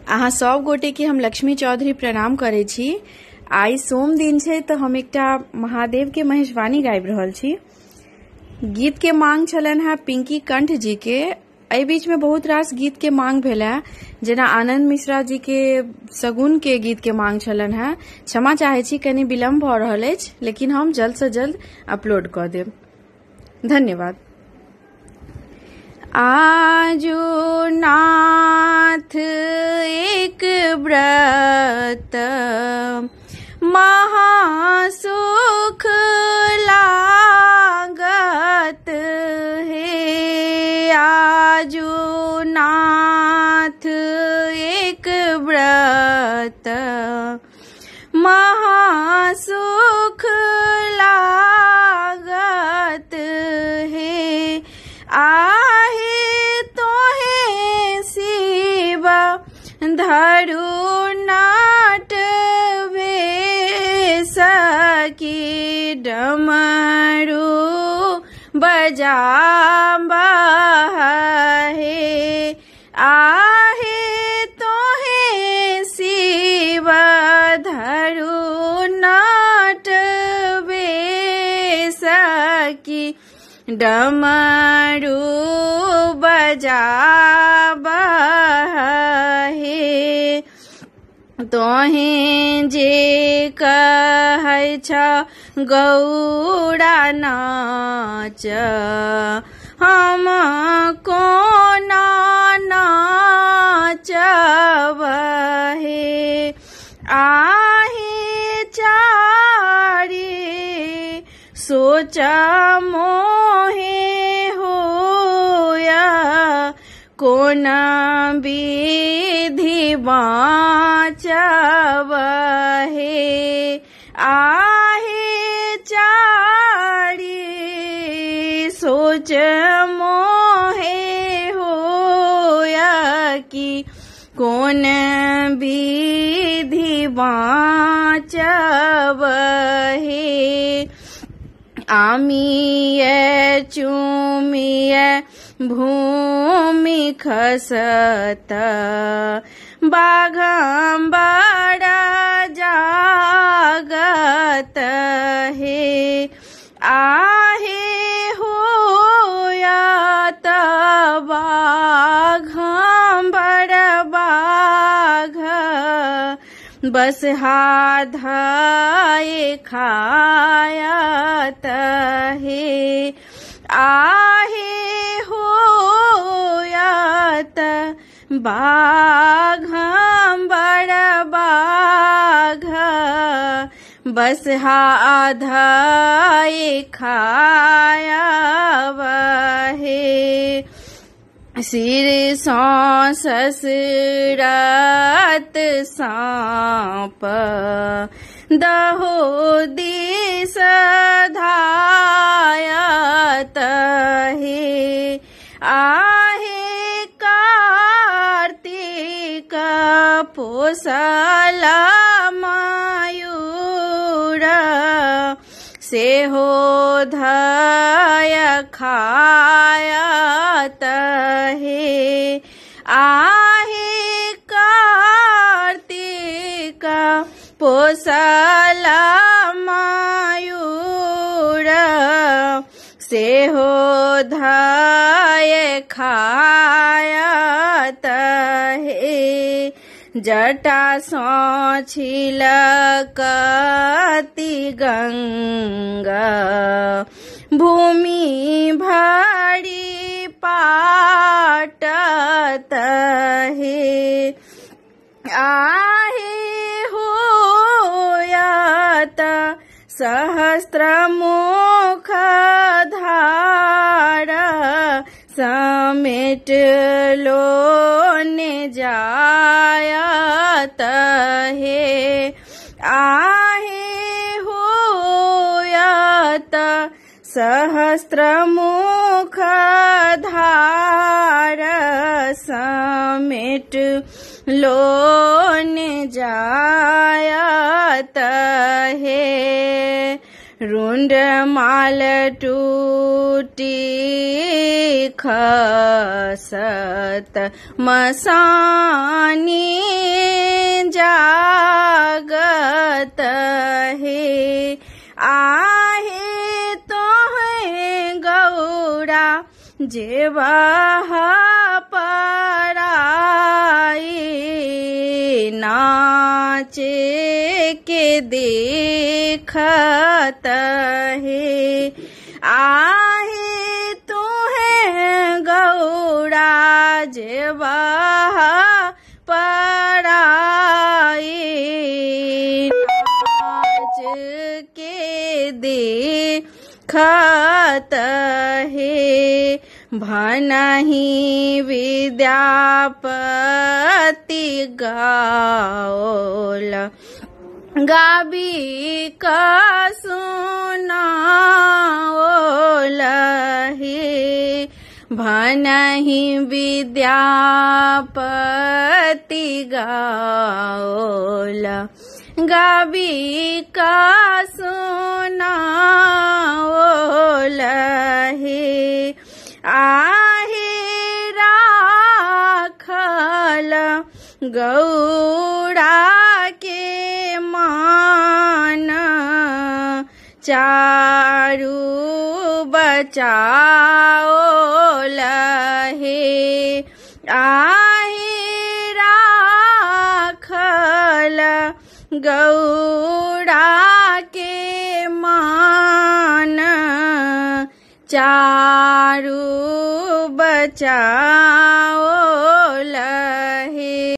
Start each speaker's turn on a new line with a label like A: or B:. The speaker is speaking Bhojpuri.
A: अहाँ सब गोटे के हम लक्ष्मी चौधरी प्रणाम करे छी। आई सोम दिन छै तो हम एकटा महादेव के महेशवाणी गाबि रहल छी। गीत के मांग छलन है पिंकी कंठ जी के। एहि बीच में बहुत रास गीत के मांग भेल है, जेना आनंद मिश्रा जी के सगुन के गीत के मांग छलन है। क्षमा चाहे छी, कनी विलम्ब भ रहल अछि, लेकिन हम जल्द से जल्द अपलोड क देब। धन्यवाद। आजो नाथ एक व्रत महासुख लागत है। आजो नाथ एक व्रत महासुख लागत है। आहे तोहे शिव धरु नाट भेष की डमरू बजाबा है। आहे तोहे शिव धरु नाट भेष की डमरू बजाबा है। तोहे जे कहै छ गौड़ा नाच हम कोना नाचब हे। आहे चारी सोच मोहे होया कोन विधि बाँचब हे। आहे चारी सोच मोहे होया कि कोन विधि बाँचब हे। आमिये चूमिये भूमि खसत बाघम्बर जागत है। आहे होया बाघम्बर बाघ बस हाधाए खायत है। आहे होयत बाघम्बर बाघ बस हाधाए खायब है। सिर सौ ससुरत सांप दहो दिस धायत है। आहे कार्तिक पोसल मयूर से हो धय खायत है। आहे कार्तिक पोसल मयूर से हो धय खायत है। जटा सो छिलकती गंगा भूमि भरी पाटत है। आहे होयत सहस्त्र मुख धार समेट लोने जायत है। आहे होयत सहस्त्र मुख धार समेट लोने जायत है। रुंड माल टूटी खसत मसानी जेवा पराई नाचे के देखत है आहे तुम्हें गौड़ा जेवा पराई नाच के देखत है भनहि विद्यापति गाओल गाबी का सुनाओल हे भनहि विद्यापति गाओल गाबी का सुनाओल हे आहे राखल गौड़ा के मान चारु बचाओल हे आहे राखल गौड़ा के मान चारु बचाओ